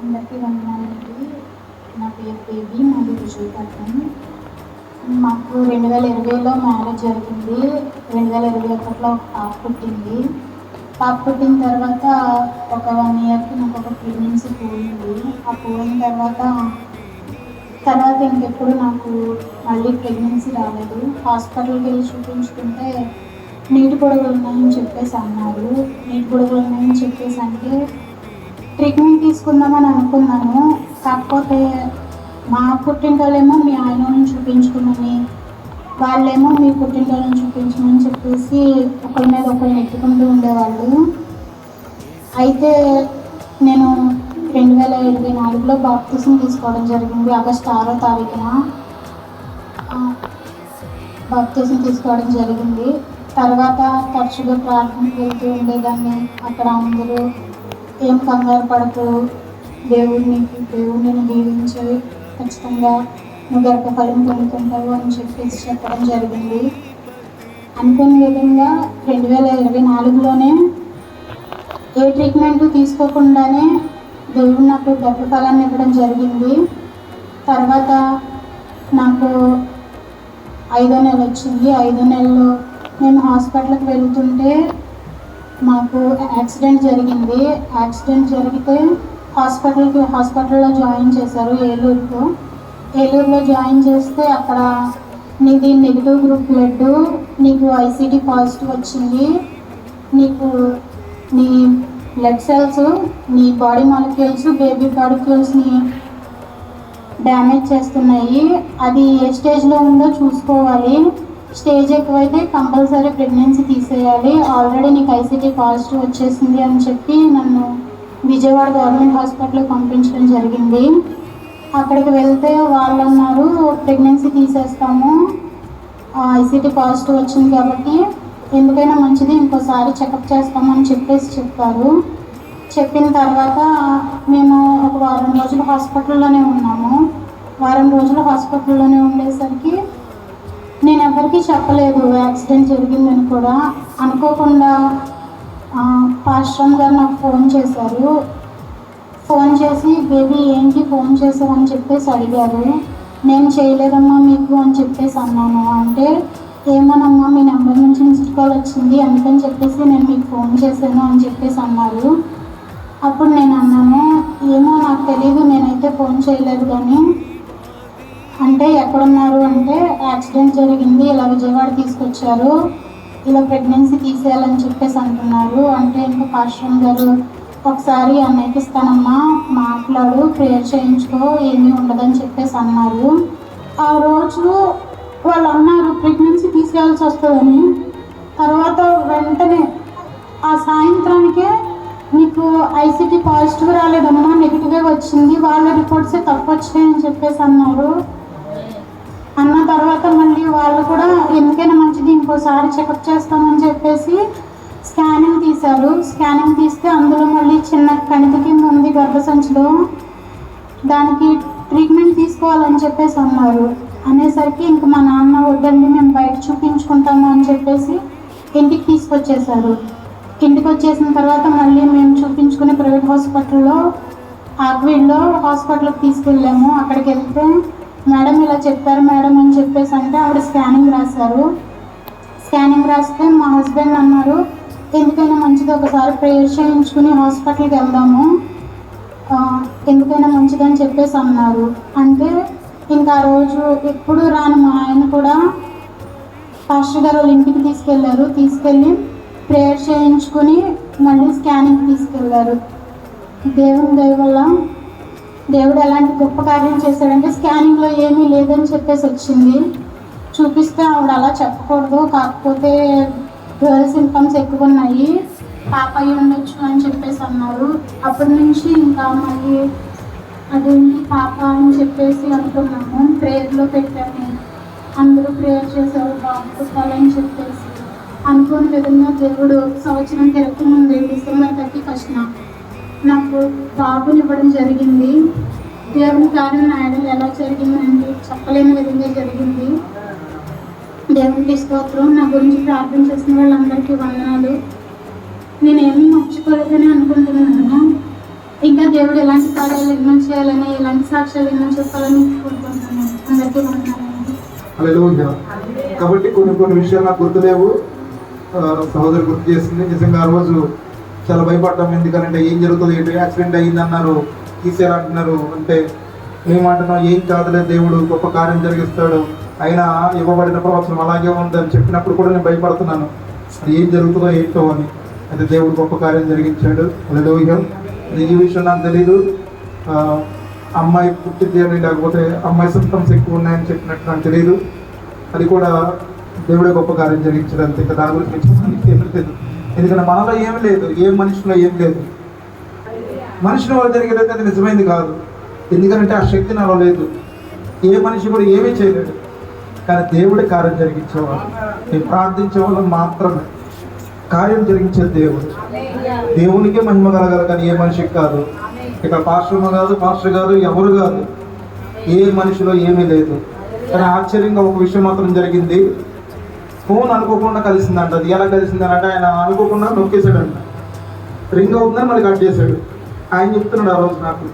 అందరికీ వందనాలండి. నా పేరు బేబీ, మాది విజయపట్నం. మాకు 2020లో మ్యారేజ్ జరిగింది. 2021లో ఒక పాప పుట్టింది. పాప పుట్టిన తర్వాత ఒక 1 ఇయర్కి నాకు ఒక ప్రెగ్నెన్సీ పోయింది. ఆ పోయిన తర్వాత ఇంకెప్పుడు నాకు మళ్ళీ ప్రెగ్నెన్సీ రాలేదు. హాస్పిటల్కి వెళ్ళి చూపించుకుంటే నీటి పొడుగులు ఉన్నాయని చెప్పేసి అన్నారు. నీటి పొడుగులు ఉన్నాయని చెప్పేసి అంటే ట్రీట్మెంట్ తీసుకుందామని అనుకున్నాను. కాకపోతే మా పుట్టింటోళ్ళేమో మీ ఆయనని చూపించుకుని, వాళ్ళేమో మీ పుట్టింటోళ్ళని చూపించమని చెప్పేసి ఒకరి మీద ఒకరిని ఎత్తుకుంటూ ఉండేవాళ్ళు. అయితే నేను 2024లో బాప్తిజం తీసుకోవడం జరిగింది. ఆగస్టు 6వ తారీఖున బాప్తిజం తీసుకోవడం జరిగింది. తర్వాత తరచుగా ప్రార్థనకు వెళ్తూ ఉండేదాన్ని. అక్కడ అందరూ ఏం కంగారు పడకు, దేవుడిని దీవించి ఖచ్చితంగా నువ్వు గర్భఫలం పొందుకుంటావు అని చెప్పేసి చెప్పడం జరిగింది. అనుకున్న విధంగా 2024లోనే ఏ ట్రీట్మెంట్ తీసుకోకుండానే దేవుడు నాకు గర్భఫలాన్ని ఇవ్వడం జరిగింది. తర్వాత నాకు 5వ నెల వచ్చింది. 5వ నెలలో మేము హాస్పిటల్కి వెళ్తుంటే మాకు యాక్సిడెంట్ జరిగింది. యాక్సిడెంట్ జరిగితే హాస్పిటల్లో జాయిన్ చేశారు. ఏలూరులో జాయిన్ చేస్తే అక్కడ నీది నెగిటివ్ గ్రూప్ బ్లడ్, నీకు ఐసీటీ పాజిటివ్ వచ్చింది, నీకు నీ బ్లడ్ సెల్స్, నీ బాడీ మాలిక్యూల్స్, బేబీ మాలిక్యూల్స్ని డ్యామేజ్ చేస్తున్నాయి. అది ఏ స్టేజ్లో ఉందో చూసుకోవాలి. స్టేజ్ ఎక్కువైతే కంపల్సరీ ప్రెగ్నెన్సీ తీసేయాలి. ఆల్రెడీ నీకు ఐసీటీ పాజిటివ్ వచ్చేసింది అని చెప్పి నన్ను విజయవాడ గవర్నమెంట్ హాస్పిటల్కి పంపించడం జరిగింది. అక్కడికి వెళ్తే వాళ్ళు అన్నారు, ప్రెగ్నెన్సీ తీసేస్తాము, ఐసీటీ పాజిటివ్ వచ్చింది కాబట్టి ఎందుకైనా మంచిది ఇంకోసారి చెకప్ చేస్తామని చెప్పేసి చెప్పారు. చెప్పిన తర్వాత మేము ఒక వారం రోజులు హాస్పిటల్లోనే ఉన్నాము. వారం రోజులు హాస్పిటల్లోనే ఉండేసరికి నేను ఎవరికీ చెప్పలేదు యాక్సిడెంట్ జరిగిందని కూడా. అనుకోకుండా పాస్టర్ గారు నాకు ఫోన్ చేశారు. ఫోన్ చేసి బేబీ ఏంటి ఫోన్ చేసావని చెప్పేసి అడిగారు. నేను చేయలేదమ్మా మీకు అని చెప్పేసి అన్నాను. అంటే ఏమోనమ్మా మీ నెంబర్ నుంచి మిస్డ్ కాల్ వచ్చింది అందుకని చెప్పేసి నేను మీకు ఫోన్ చేశాను అని చెప్పేసి అన్నారు. అప్పుడు నేను అన్నాను, ఏమో నాకు తెలియదు, నేనైతే ఫోన్ చేయలేదు కానీ. అంటే ఎక్కడున్నారు అంటే యాక్సిడెంట్ జరిగింది, ఇలా విజయవాడ తీసుకొచ్చారు, ఇలా ప్రెగ్నెన్సీ తీసేయాలని చెప్పేసి అంటున్నారు. అంటే ఇంకా పాస్టర్ గారు ఒకసారి అన్నయ్యకి ఇస్తానమ్మా మాట్లాడు, ప్రేయర్ చేయించుకో, ఏమీ ఉండదని చెప్పేసి అన్నారు. ఆ రోజు వాళ్ళు అన్నారు ప్రెగ్నెన్సీ తీసేయాల్సి వస్తుందని. తర్వాత వెంటనే ఆ సాయంత్రానికే నీకు ఐసీటీ పాజిటివ్ రాలేదమ్మా, నెగిటివ్గా వచ్చింది, వాళ్ళ రిపోర్ట్సే తప్పు వచ్చాయని చెప్పేసి అన్నారు. అన్న తర్వాత మళ్ళీ వాళ్ళు కూడా ఎందుకైనా మంచిది ఇంకోసారి చెకప్ చేస్తామని చెప్పేసి స్కానింగ్ తీశారు. స్కానింగ్ తీస్తే అందులో మళ్ళీ చిన్న కణితి కింద ఉంది గర్భసంచిలో, దానికి ట్రీట్మెంట్ తీసుకోవాలని చెప్పేసి అన్నారు. అనేసరికి ఇంక మా నాన్న వద్దండి మేము బయట చూపించుకుంటాము అని చెప్పేసి ఇంటికి తీసుకొచ్చేసారు. ఇంటికి వచ్చేసిన తర్వాత మళ్ళీ మేము చూపించుకునే ప్రైవేట్ హాస్పిటల్లో ఆక్విడ్లో హాస్పిటల్కి తీసుకెళ్ళాము. అక్కడికి వెళ్తే మేడం ఇలా చెప్పారు మేడం అని చెప్పేసి అంటే ఆవిడ స్కానింగ్ రాశారు. స్కానింగ్ రాస్తే మా హస్బెండ్ అన్నారు, ఎందుకైనా మంచిది ఒకసారి ప్రేయర్ చేయించుకుని హాస్పిటల్కి వెళ్దాము, ఎందుకైనా మంచిదని చెప్పేసి అన్నారు. అంటే ఇంకా ఆ రోజు ఎప్పుడు రాని మా ఆయన కూడా పాస్టర్ గారు వాళ్ళ ఇంటికి తీసుకెళ్ళారు. తీసుకెళ్ళి ప్రేయర్ చేయించుకొని మళ్ళీ స్కానింగ్ తీసుకెళ్ళారు. దేవుని దయ వల్ల దేవుడు ఎలాంటి గొప్ప కార్యం చేశాడంటే స్కానింగ్లో ఏమీ లేదని చెప్పేసి వచ్చింది. చూపిస్తే ఆవిడ అలా చెప్పకూడదు, కాకపోతే గర్ల్ సింప్టమ్స్ ఎక్కువ ఉన్నాయి, పాప అయి ఉండొచ్చు అని చెప్పేసి అన్నారు. అప్పటి నుంచి ఇంకా మళ్ళీ అదేంటి పాప అని చెప్పేసి అనుకున్నాము. ప్రేయర్లో పెట్టాము, అందరూ ప్రేయర్ చేశారు బాబు పుట్టాలని చెప్పేసి. అనుకోని విధంగా దేవుడు సంవత్సరం తిరగకముందే డిసెంబర్ 31న నాకు బాబుని ఇవ్వడం జరిగింది. దేవుని కార్యం నా ఐడల్ ఎలా జరిగిందండి చెప్పలేని విధంగా జరిగింది. దేవునికి స్తోత్రం. నా గురించి ప్రార్థన చేసిన వాళ్ళందరికీ వందనాలు. నేనేమీ మర్చిపోలేదని అనుకుంటున్నాను. ఇంకా దేవుడు ఎలాంటి కార్యాలు ఎన్నో చేయాలని, ఎలాంటి సాక్ష్యాలు ఎన్నో చెప్పాలని కోరుకుంటున్నాను. అందరికీ వందనాలండి. హల్లెలూయా. కాబట్టి కొన్ని విషయాలు నాకు గుర్తులేవు. సహోదరు గుర్తు చేసింది. నిజంగా ఆ రోజు చాలా భయపడ్డాం. ఎందుకంటే ఏం జరుగుతుంది, ఏంటి యాక్సిడెంట్ అయ్యింది అన్నారు, తీసేయాలంటున్నారు. అంటే మేమంటున్నాం ఏం కాదులే, దేవుడు గొప్ప కార్యం జరిగిస్తాడు, అయినా ఇవ్వబడిన ప్రవచనం అలాగే ఉందని చెప్పినప్పుడు కూడా నేను భయపడుతున్నాను, అది ఏం జరుగుతుందో ఏంటో అని. అయితే దేవుడు గొప్ప కార్యం జరిగించాడు. హల్లెలూయా. ఈ విషయం నాకు తెలీదు. అమ్మాయి పుట్టింది అని, లేకపోతే అమ్మాయి సింప్టమ్స్ ఎక్కువ ఉన్నాయని చెప్పినట్టు నాకు తెలియదు. అది కూడా దేవుడే గొప్ప కార్యం జరిగించాడు అంతే. ఇంకా దాని గురించి ఏమీ లేదు. ఎందుకంటే మనలో ఏమి లేదు, ఏ మనిషిలో ఏం లేదు. మనిషిని వాళ్ళు జరిగేదైతే అది నిజమైంది కాదు. ఎందుకంటే ఆ శక్తి నాలో లేదు. ఏ మనిషి కూడా ఏమీ చేయలేడు. కానీ దేవుడే కార్యం జరిగించేవాడు. నేను ప్రార్థించే వాళ్ళని మాత్రమే కార్యం జరిగించే దేవుడు. దేవునికే మహిమ కలగాల, కానీ ఏ మనిషికి కాదు. ఇక్కడ పాస్టర్ కాదు, ఎవరు కాదు. ఏ మనిషిలో ఏమీ లేదు. కానీ ఆశ్చర్యంగా ఒక విషయం మాత్రం జరిగింది. ఫోన్ అనుకోకుండా కలిసిందంట. అది ఎలా కలిసిందనంటే ఆయన అనుకోకుండా నొక్కేశాడంట. రింగ్ అవుతుందని మళ్ళీ కట్ చేశాడు. ఆయన చెప్తున్నాడు ఆ రోజు నాకు,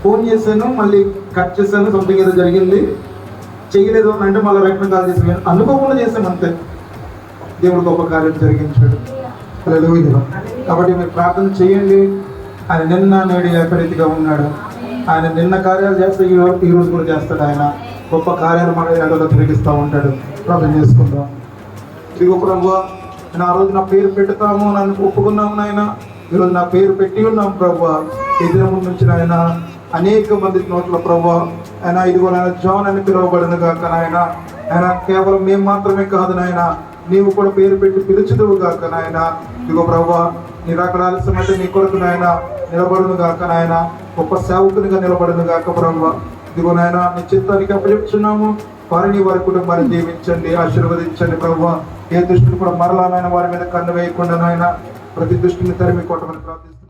ఫోన్ చేశాను మళ్ళీ కట్ చేశాను, సంథింగ్ ఏదో జరిగింది, చేయలేదు అని అంటే మళ్ళీ వెంటనే కాల్ చేశాను. అనుకోకుండా చేశాను అంతే. దేవుడు గొప్ప కార్యం జరిగించాడు. హల్లెలూయా. కాబట్టి మీరు ప్రార్థన చేయండి. ఆయన నిన్న నేడు ఏకరీతిగా ఉన్నాడు. ఆయన నిన్న కార్యాలు చేస్తే ఈ రోజు కూడా చేస్తాడు. ఆయన గొప్ప కార్యాలు మన ఏడలో తిరిగిస్తూ ఉంటాడు. ప్రార్థన చేసుకుందాం. ఇదిగో ప్రభువా, నేను ఆ రోజు నా పేరు పెడతాము నన్ను ఒప్పుకున్నాము నాయన. ఈరోజు నా పేరు పెట్టి ఉన్నాం ప్రభువా. ఈ దినం నుంచి నాయన అనేక మంది నోట్ల ప్రభువా, ఆయన ఇదిగో నాయన జాన్ అని పిలువబడిన కాక నాయన, ఆయన కేవలం మేము మాత్రమే కాదు నాయన, నీవు కూడా పేరు పెట్టి పిలుచుదువు కాక నాయన. ఇదిగో ప్రభువా, నీ రాకడ ఆలస్యమైతే నీ కొరకు నాయన నిలబడును కాక నాయన, గొప్ప సేవకునిగా నిలబడును కాక ప్రభువా. ఇదిగో నాయన నీ చిత్తానికి అప్పచెప్తున్నాము. వారిని వారి కుటుంబాన్ని దీవించండి, ఆశీర్వదించండి ప్రభువా. ఏ దృష్టిని కూడా మరలా నాయన వారి మీద కన్ను వేయకుండా నాయన ప్రతి దృష్టిని తరిమి కొట్టమని ప్రార్థిస్తున్నాను.